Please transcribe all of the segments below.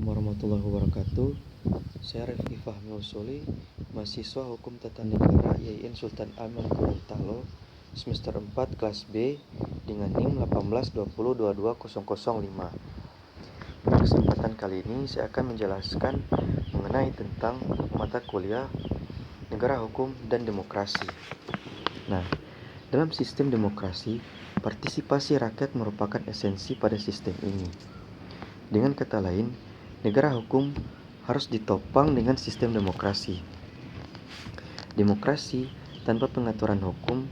Assalamualaikum warahmatullahi wabarakatuh. Saya Rifki Fahmi Usuli, mahasiswa Hukum Tata Negara YIN Sultan Aman Gorontalo, semester 4 kelas B dengan NIM 182022005. Pada kesempatan kali ini saya akan menjelaskan mengenai tentang mata kuliah Negara Hukum dan Demokrasi. Nah, dalam sistem demokrasi, partisipasi rakyat merupakan esensi pada sistem ini. Dengan kata lain, negara hukum harus ditopang dengan sistem demokrasi. Demokrasi tanpa pengaturan hukum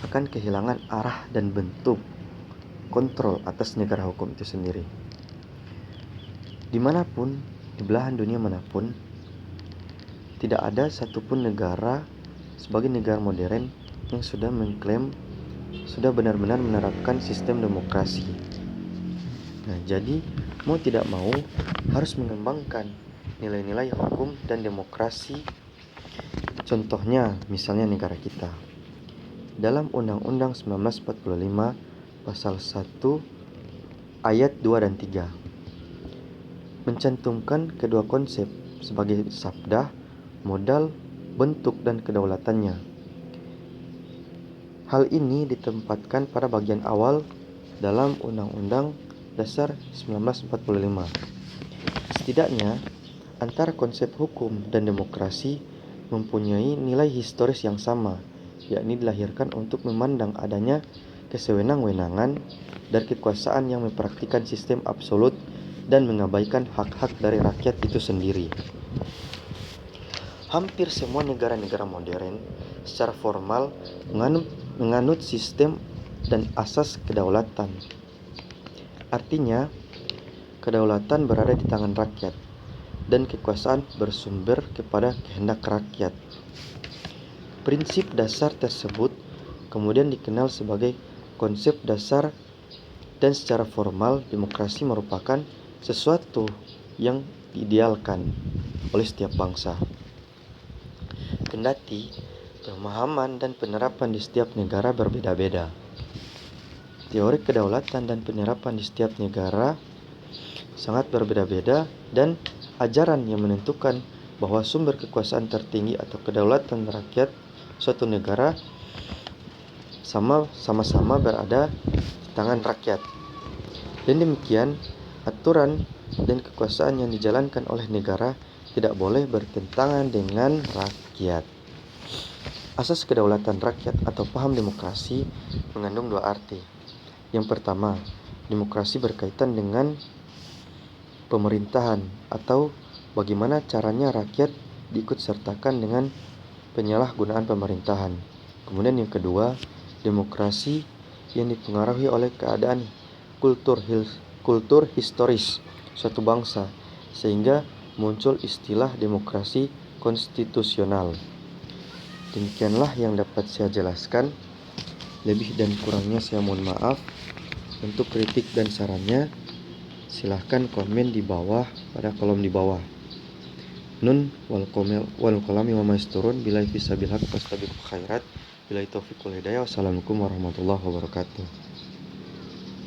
akan kehilangan arah dan bentuk kontrol atas negara hukum itu sendiri. Dimanapun, di belahan dunia manapun, tidak ada satupun negara sebagai negara modern yang sudah mengklaim sudah benar-benar menerapkan sistem demokrasi. Nah, jadi mau tidak mau harus mengembangkan nilai-nilai hukum dan demokrasi. Contohnya, misalnya negara kita. Dalam Undang-Undang 1945 Pasal 1 Ayat 2 dan 3 mencantumkan kedua konsep sebagai sabda, modal, bentuk, dan kedaulatannya. Hal ini ditempatkan pada bagian awal dalam Undang-Undang Dasar 1945. Setidaknya, antara konsep hukum dan demokrasi mempunyai nilai historis yang sama, yakni dilahirkan untuk memandang adanya kesewenang-wenangan dan kekuasaan yang mempraktikkan sistem absolut dan mengabaikan hak-hak dari rakyat itu sendiri. Hampir semua negara-negara modern secara formal menganut sistem dan asas kedaulatan. Artinya, kedaulatan berada di tangan rakyat dan kekuasaan bersumber kepada kehendak rakyat. Prinsip dasar tersebut kemudian dikenal sebagai konsep dasar, dan secara formal demokrasi merupakan sesuatu yang diidealkan oleh setiap bangsa. Kendati pemahaman dan penerapan di setiap negara berbeda-beda. Teori kedaulatan dan penerapan di setiap negara sangat berbeda-beda, dan ajaran yang menentukan bahwa sumber kekuasaan tertinggi atau kedaulatan rakyat suatu negara sama-sama berada di tangan rakyat. Dan demikian, aturan dan kekuasaan yang dijalankan oleh negara tidak boleh bertentangan dengan rakyat. Asas kedaulatan rakyat atau paham demokrasi mengandung dua arti. Yang pertama, demokrasi berkaitan dengan pemerintahan atau bagaimana caranya rakyat diikutsertakan dengan penyalahgunaan pemerintahan. Kemudian yang kedua, demokrasi yang dipengaruhi oleh keadaan kultur historis suatu bangsa, sehingga muncul istilah demokrasi konstitusional. Demikianlah yang dapat saya jelaskan. Lebih dan kurangnya saya mohon maaf. Untuk kritik dan sarannya, silahkan komen di bawah pada kolom di bawah. Nun wal qalami wa masturun billahi fisabilillah fastabiqul khairat billahi taufiq wal hidayah. Wassalamualaikum warahmatullahi wabarakatuh.